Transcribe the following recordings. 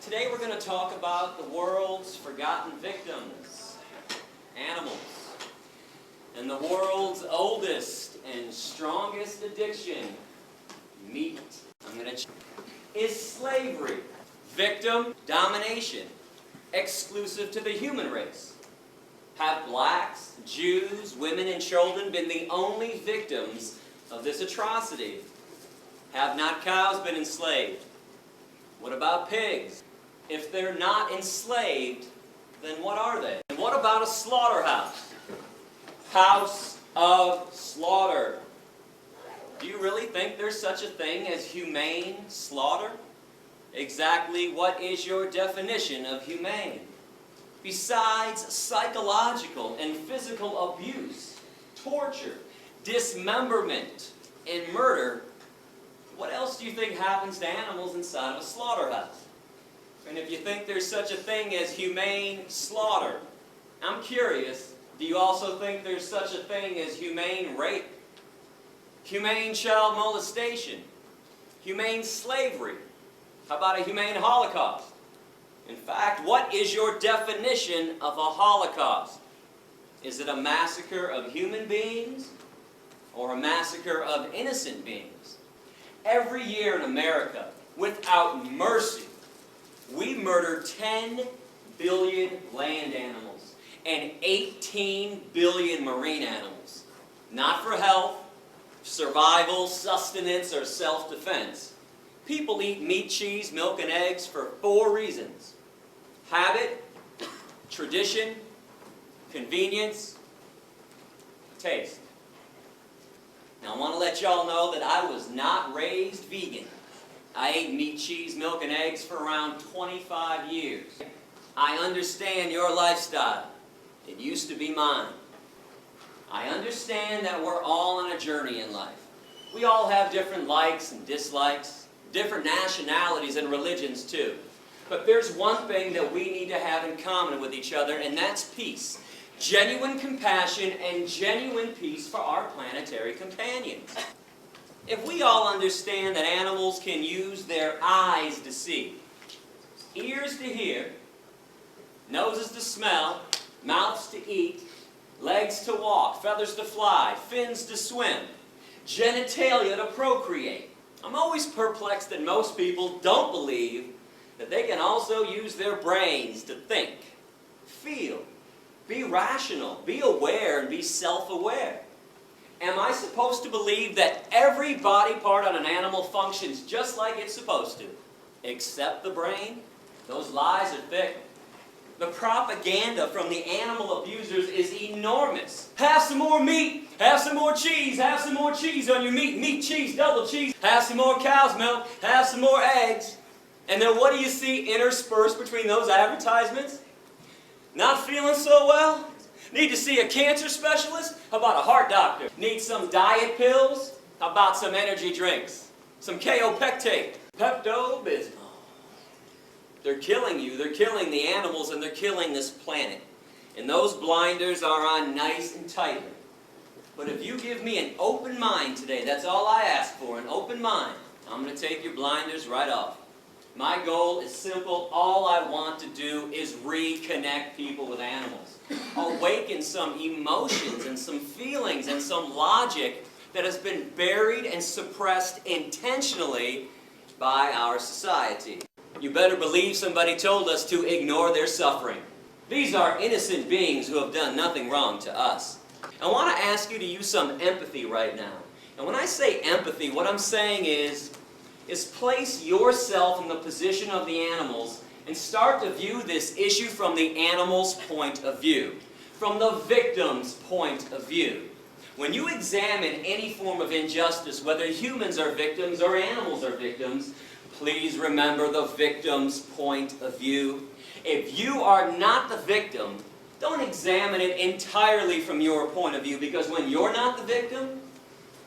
Today we're going to talk about the world's forgotten victims, animals. And the world's oldest and strongest addiction, meat. Is slavery. Victim domination, exclusive to the human race. Have blacks, Jews, women, and children been the only victims of this atrocity? Have not cows been enslaved? What about pigs? If they're not enslaved, then what are they? And what about a slaughterhouse? House of slaughter. Do you really think there's such a thing as humane slaughter? Exactly what is your definition of humane? Besides psychological and physical abuse, torture, dismemberment, and murder, what else do you think happens to animals inside of a slaughterhouse? And if you think there's such a thing as humane slaughter, I'm curious, do you also think there's such a thing as humane rape? Humane child molestation? Humane slavery? How about a humane Holocaust? In fact, what is your definition of a Holocaust? Is it a massacre of human beings or a massacre of innocent beings? Every year in America, without mercy, we murder 10 billion land animals and 18 billion marine animals. Not for health, survival, sustenance, or self-defense. People eat meat, cheese, milk, and eggs for 4 reasons. Habit, tradition, convenience, taste. Now I want to let y'all know that I was not raised vegan. I ate meat, cheese, milk, and eggs for around 25 years. I understand your lifestyle. It used to be mine. I understand that we're all on a journey in life. We all have different likes and dislikes, different nationalities and religions too. But there's one thing that we need to have in common with each other, and that's peace. Genuine compassion and genuine peace for our planetary companions. If we all understand that animals can use their eyes to see, ears to hear, noses to smell, mouths to eat, legs to walk, feathers to fly, fins to swim, genitalia to procreate, I'm always perplexed that most people don't believe that they can also use their brains to think, feel, be rational, be aware, and be self-aware. Am I supposed to believe that every body part on an animal functions just like it's supposed to, except the brain? Those lies are thick. The propaganda from the animal abusers is enormous. Have some more meat, have some more cheese, have some more cheese on your meat, meat, cheese, double cheese, have some more cow's milk, have some more eggs. And then what do you see interspersed between those advertisements? Not feeling so well? Need to see a cancer specialist? How about a heart doctor? Need some diet pills? How about some energy drinks? Some kaopectate, Pepto-Bismol. They're killing you, they're killing the animals, and they're killing this planet. And those blinders are on nice and tightly. But if you give me an open mind today, that's all I ask for, an open mind, I'm going to take your blinders right off. My goal is simple. All I want to do is reconnect people with animals. Awaken some emotions and some feelings and some logic that has been buried and suppressed intentionally by our society. You better believe somebody told us to ignore their suffering. These are innocent beings who have done nothing wrong to us. I want to ask you to use some empathy right now. And when I say empathy, what I'm saying is place yourself in the position of the animals and start to view this issue from the animal's point of view, from the victim's point of view. When you examine any form of injustice, whether humans are victims or animals are victims, please remember the victim's point of view. If you are not the victim, don't examine it entirely from your point of view, because when you're not the victim,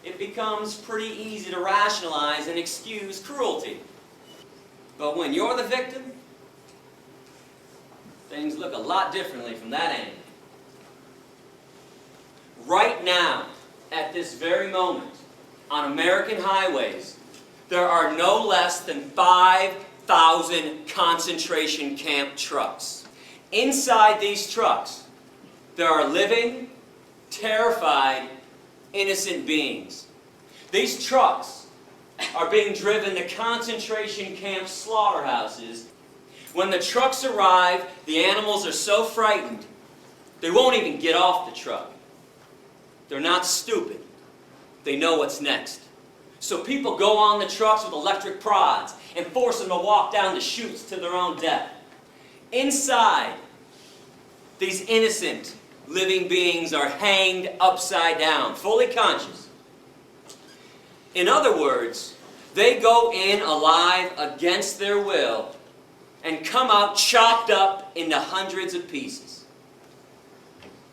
it becomes pretty easy to rationalize and excuse cruelty. But when you're the victim, things look a lot differently from that angle. Right now, at this very moment, on American highways, there are no less than 5 100,000 concentration camp trucks. Inside these trucks, there are living, terrified, innocent beings. These trucks are being driven to concentration camp slaughterhouses. When the trucks arrive, the animals are so frightened, they won't even get off the truck. They're not stupid. They know what's next. So people go on the trucks with electric prods and force them to walk down the chutes to their own death. Inside, these innocent living beings are hanged upside down, fully conscious. In other words, they go in alive against their will and come out chopped up into hundreds of pieces.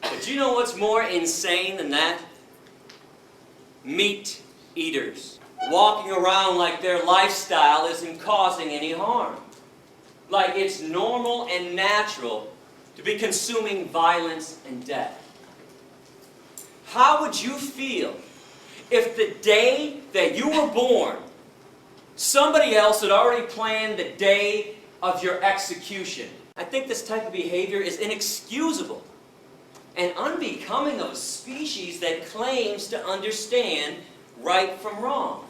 But you know what's more insane than that? Meat eaters walking around like their lifestyle isn't causing any harm. Like it's normal and natural to be consuming violence and death. How would you feel if the day that you were born, somebody else had already planned the day of your execution? I think this type of behavior is inexcusable and unbecoming of a species that claims to understand right from wrong.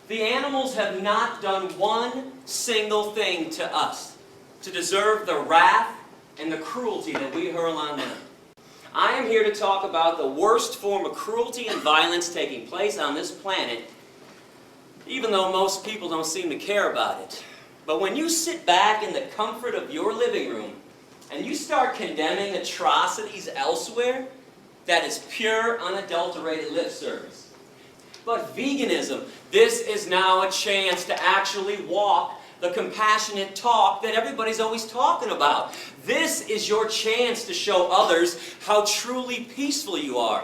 The animals have not done one single thing to us to deserve the wrath and the cruelty that we hurl on them. I am here to talk about the worst form of cruelty and violence taking place on this planet, even though most people don't seem to care about it. But when you sit back in the comfort of your living room and you start condemning atrocities elsewhere, that is pure, unadulterated lip service. But veganism, this is now a chance to actually walk the compassionate talk that everybody's always talking about. This is your chance to show others how truly peaceful you are.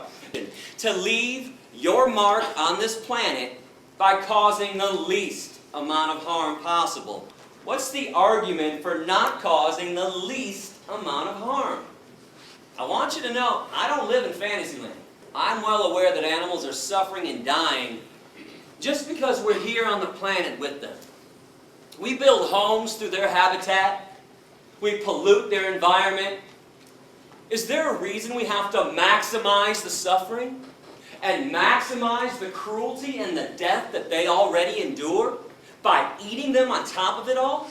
To leave your mark on this planet by causing the least amount of harm possible. What's the argument for not causing the least amount of harm? I want you to know, I don't live in Fantasyland. I'm well aware that animals are suffering and dying just because we're here on the planet with them. We build homes through their habitat. We pollute their environment. Is there a reason we have to maximize the suffering and maximize the cruelty and the death that they already endure by eating them on top of it all?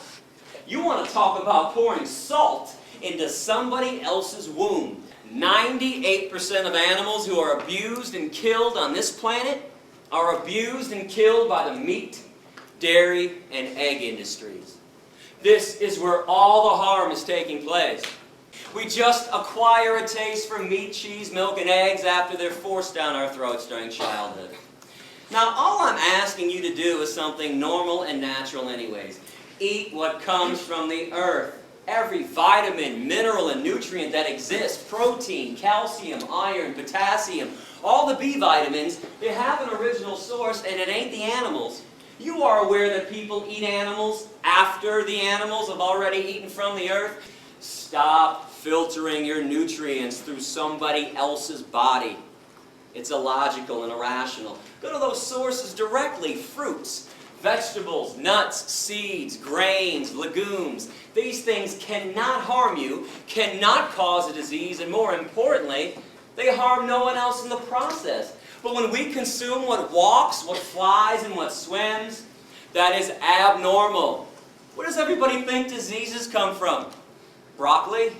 You want to talk about pouring salt into somebody else's wound. 98% of animals who are abused and killed on this planet are abused and killed by the meat, dairy, and egg industries. This is where all the harm is taking place. We just acquire a taste for meat, cheese, milk, and eggs after they're forced down our throats during childhood. Now, all I'm asking you to do is something normal and natural anyways. Eat what comes from the earth. Every vitamin, mineral, and nutrient that exists, protein, calcium, iron, potassium, all the B vitamins, they have an original source, and it ain't the animals. You are aware that people eat animals after the animals have already eaten from the earth? Stop filtering your nutrients through somebody else's body. It's illogical and irrational. Go to those sources directly. Fruits, vegetables, nuts, seeds, grains, legumes. These things cannot harm you, cannot cause a disease, and more importantly, they harm no one else in the process. But when we consume what walks, what flies, and what swims, that is abnormal. Where does everybody think diseases come from? Broccoli?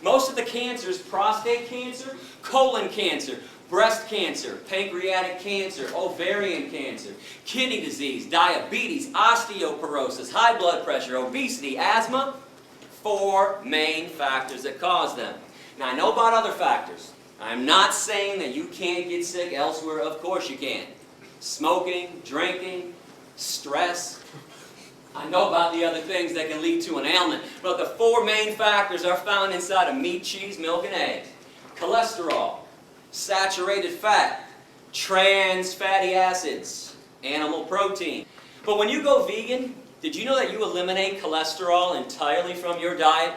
Most of the cancers, prostate cancer, colon cancer, breast cancer, pancreatic cancer, ovarian cancer, kidney disease, diabetes, osteoporosis, high blood pressure, obesity, asthma, 4 main factors that cause them. Now, I know about other factors. I'm not saying that you can't get sick elsewhere. Of course you can. Smoking, drinking, stress. I know about the other things that can lead to an ailment. But the 4 main factors are found inside of meat, cheese, milk, and eggs. Cholesterol, saturated fat, trans fatty acids, animal protein. But when you go vegan, did you know that you eliminate cholesterol entirely from your diet?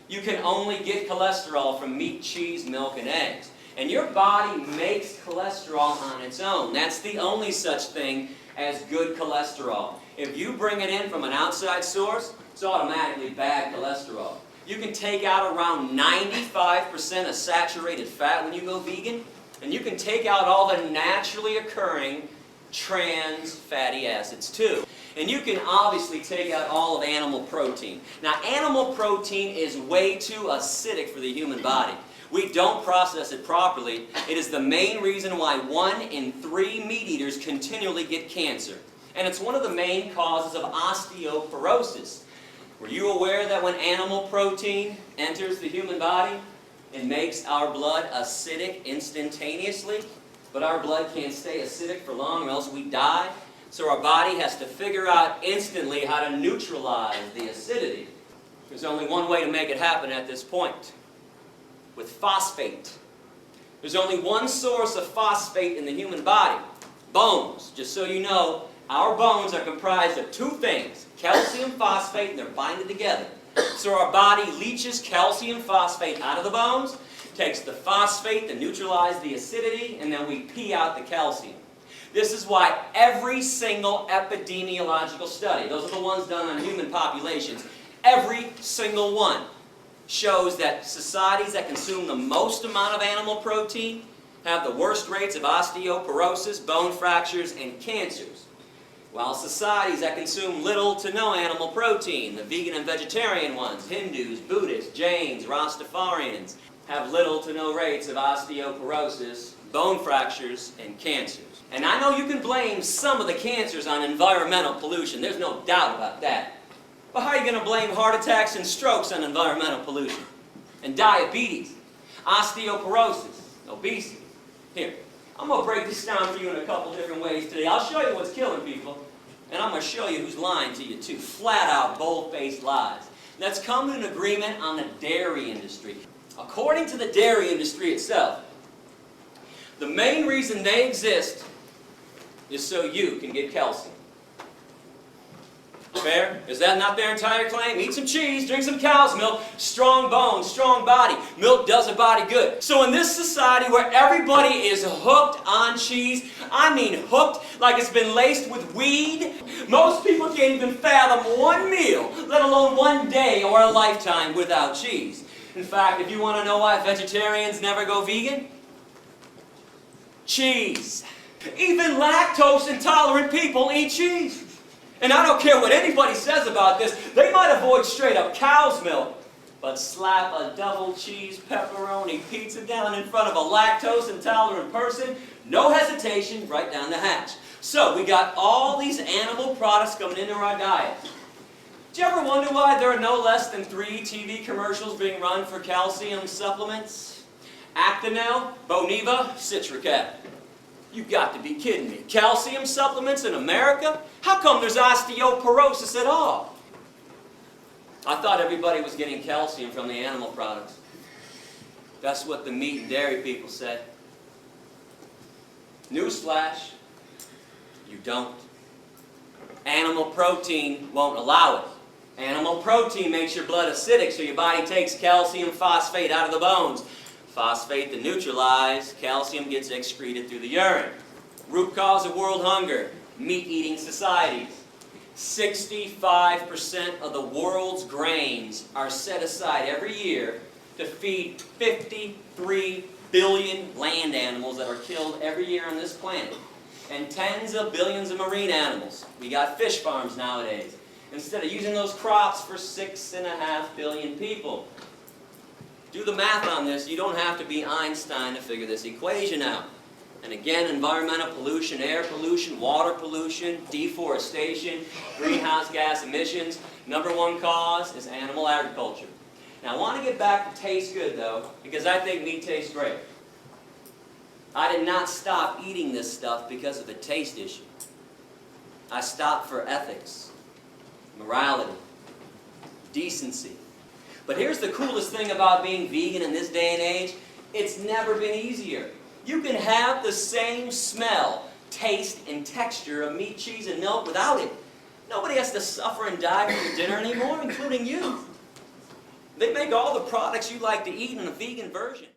You can only get cholesterol from meat, cheese, milk, and eggs. And your body makes cholesterol on its own. That's the only such thing as good cholesterol. If you bring it in from an outside source, it's automatically bad cholesterol. You can take out around 95% of saturated fat when you go vegan, and you can take out all the naturally occurring trans fatty acids too. And you can obviously take out all of animal protein. Now, animal protein is way too acidic for the human body. We don't process it properly. It is the main reason why 1 in 3 meat eaters continually get cancer. And it's one of the main causes of osteoporosis. Were you aware that when animal protein enters the human body, it makes our blood acidic instantaneously? But our blood can't stay acidic for long or else we die. So our body has to figure out instantly how to neutralize the acidity. There's only one way to make it happen at this point. With phosphate. There's only one source of phosphate in the human body. Bones. Just so you know, our bones are comprised of 2 things. Calcium phosphate, and they're binded together. So our body leaches calcium phosphate out of the bones, takes the phosphate to neutralize the acidity, and then we pee out the calcium. This is why every single epidemiological study, those are the ones done on human populations, every single one shows that societies that consume the most amount of animal protein have the worst rates of osteoporosis, bone fractures, and cancers. While societies that consume little to no animal protein, the vegan and vegetarian ones, Hindus, Buddhists, Jains, Rastafarians, have little to no rates of osteoporosis, bone fractures, and cancers. And I know you can blame some of the cancers on environmental pollution. There's no doubt about that. But how are you going to blame heart attacks and strokes on environmental pollution? And diabetes, osteoporosis, obesity? Here, I'm going to break this down for you in a couple different ways today. I'll show you what's killing people, and I'm going to show you who's lying to you too. Flat out, bold-faced lies. Let's come to an agreement on the dairy industry. According to the dairy industry itself, the main reason they exist is so you can get calcium. Fair? Is that not their entire claim? Eat some cheese, drink some cow's milk, strong bones, strong body. Milk does a body good. So in this society where everybody is hooked on cheese, I mean hooked like it's been laced with weed, most people can't even fathom one meal, let alone one day or a lifetime without cheese. In fact, if you want to know why vegetarians never go vegan, cheese. Even lactose intolerant people eat cheese. And I don't care what anybody says about this, they might avoid straight up cow's milk, but slap a double cheese pepperoni pizza down in front of a lactose intolerant person, no hesitation, right down the hatch. So we got all these animal products coming into our diet. Do you ever wonder why there are no less than 3 TV commercials being run for calcium supplements? Actonel, Boniva, Citracat. You've got to be kidding me. Calcium supplements in America? How come there's osteoporosis at all? I thought everybody was getting calcium from the animal products. That's what the meat and dairy people said. Newsflash, you don't. Animal protein won't allow it. Animal protein makes your blood acidic, so your body takes calcium phosphate out of the bones. Phosphate to neutralize, calcium gets excreted through the urine. Root cause of world hunger, meat-eating societies. 65% of the world's grains are set aside every year to feed 53 billion land animals that are killed every year on this planet. And tens of billions of marine animals. We got fish farms nowadays. Instead of using those crops for 6.5 billion people. Do the math on this. You don't have to be Einstein to figure this equation out. And again, environmental pollution, air pollution, water pollution, deforestation, greenhouse gas emissions. #1 cause is animal agriculture. Now I want to get back to taste good though, because I think meat tastes great. I did not stop eating this stuff because of a taste issue. I stopped for ethics, morality, decency. But here's the coolest thing about being vegan in this day and age. It's never been easier. You can have the same smell, taste, and texture of meat, cheese, and milk without it. Nobody has to suffer and die for your dinner anymore, including you. They make all the products you like to eat in a vegan version.